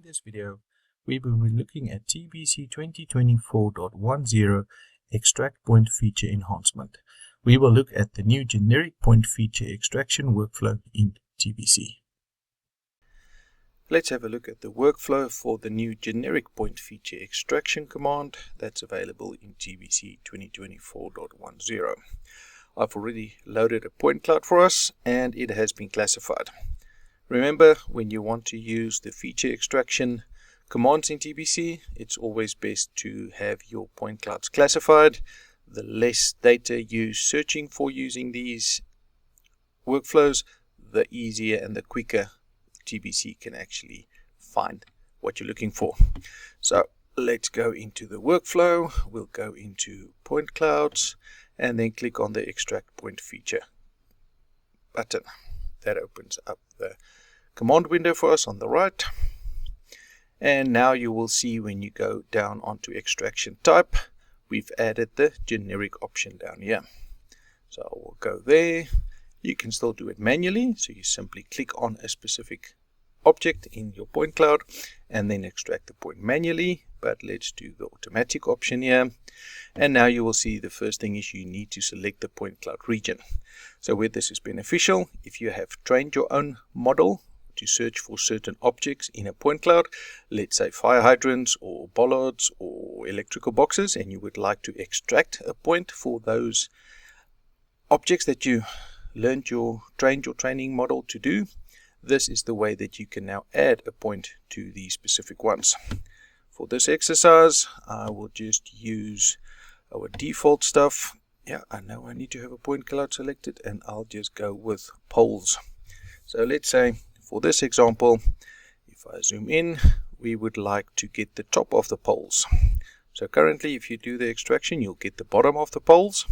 In this video, we will be looking at TBC 2024.10 Extract Point Feature Enhancement. We will look at the new generic point feature extraction workflow in TBC. Let's have a look at the workflow for the new generic point feature extraction command that's available in TBC 2024.10. I've already loaded a point cloud for us and it has been classified. Remember, when you want to use the feature extraction commands in TBC, it's always best to have your point clouds classified. The less data you're searching for using these workflows, the easier and the quicker TBC can actually find what you're looking for. So let's go into the workflow. We'll go into point clouds and then click on the extract point feature button. That opens up the command window for us on the right. And now you will see when you go down onto extraction type, we've added the generic option down here. So I will go there. You can still do it manually. So you simply click on a specific object in your point cloud and then extract the point manually. But let's do the automatic option here. And now you will see the first thing is you need to select the point cloud region. So where this is beneficial, if you have trained your own model to search for certain objects in a point cloud, let's say fire hydrants or bollards or electrical boxes, and you would like to extract a point for those objects that you trained your training model to do, this is the way that you can now add a point to these specific ones. For this exercise, I will just use our default stuff. Yeah, I know I need to have a point cloud selected, and I'll just go with poles. So let's say for this example, if I zoom in, we would like to get the top of the poles. So currently, if you do the extraction, you'll get the bottom of the poles.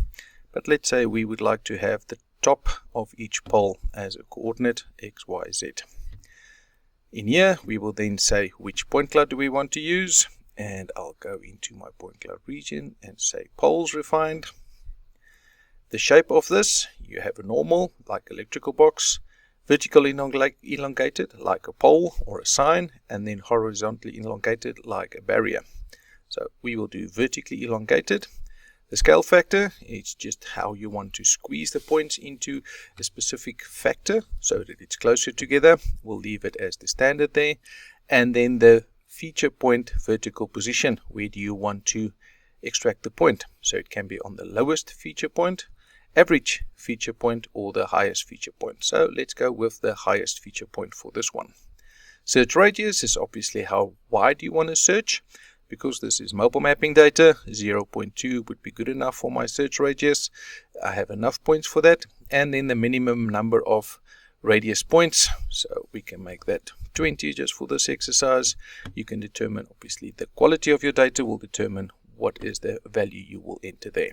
But let's say we would like to have the top of each pole as a coordinate X, Y, Z. In here, we will then say which point cloud do we want to use, and I'll go into my point cloud region and say poles refined. The shape of this, you have a normal, like electrical box, vertical elongated, like a pole or a sign, and then horizontally elongated, like a barrier. So we will do vertically elongated. The scale factor is just how you want to squeeze the points into a specific factor so that it's closer together. We'll leave it as the standard there. And then the feature point vertical position. Where do you want to extract the point? So it can be on the lowest feature point, average feature point, or the highest feature point. So let's go with the highest feature point for this one. Search radius is obviously how wide you want to search. Because this is mobile mapping data, 0.2 would be good enough for my search radius. I have enough points for that. And then the minimum number of radius points. So we can make that 20 just for this exercise. You can determine, obviously, the quality of your data will determine what is the value you will enter there.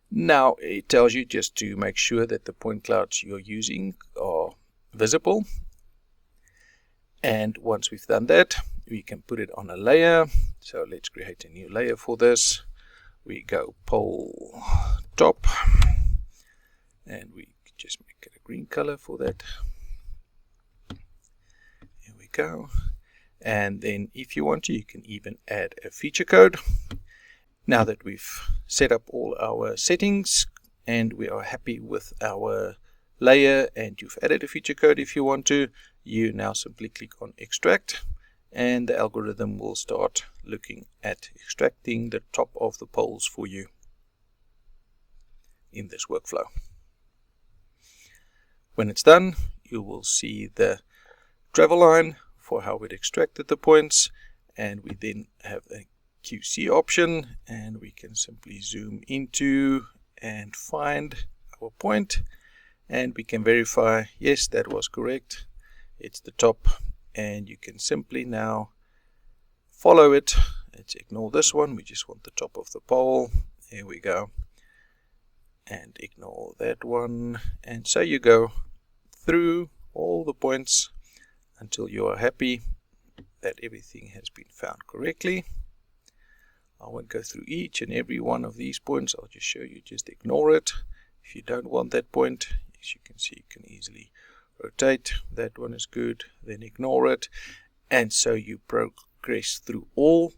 Now, it tells you just to make sure that the point clouds you're using are visible. And once we've done that, we can put it on a layer. So let's create a new layer for this. We go pole top, and we just make it a green color for that. Here we go. And then if you want to, you can even add a feature code. Now that we've set up all our settings and we are happy with our layer and you've added a feature code if you want to, you now simply click on extract and the algorithm will start looking at extracting the top of the poles for you in this workflow. When it's done, you will see the travel line for how it extracted the points, and we then have a QC option and we can simply zoom into and find our point. And we can verify, yes, that was correct. It's the top. And you can simply now follow it. Let's ignore this one. We just want the top of the pole. There we go. And ignore that one. And so you go through all the points until you are happy that everything has been found correctly. I won't go through each and every one of these points. I'll just show you, just ignore it. If you don't want that point, as you can see, you can easily rotate. That one is good. Then ignore it. And so you progress through all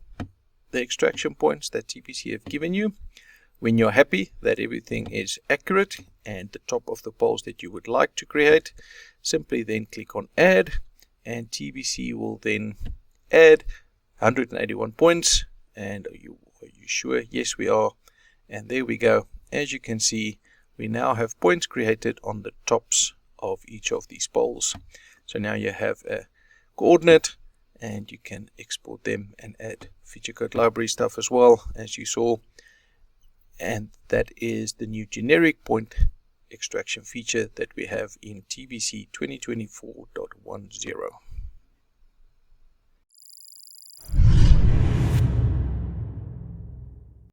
the extraction points that TBC have given you. When you're happy that everything is accurate and the top of the poles that you would like to create, simply then click on add, and TBC will then add 181 points. And are you sure? Yes, we are. And there we go. As you can see, we now have points created on the tops of each of these poles. So now you have a coordinate, and you can export them and add feature code library stuff as well, as you saw. And that is the new generic point extraction feature that we have in TBC 2024.10.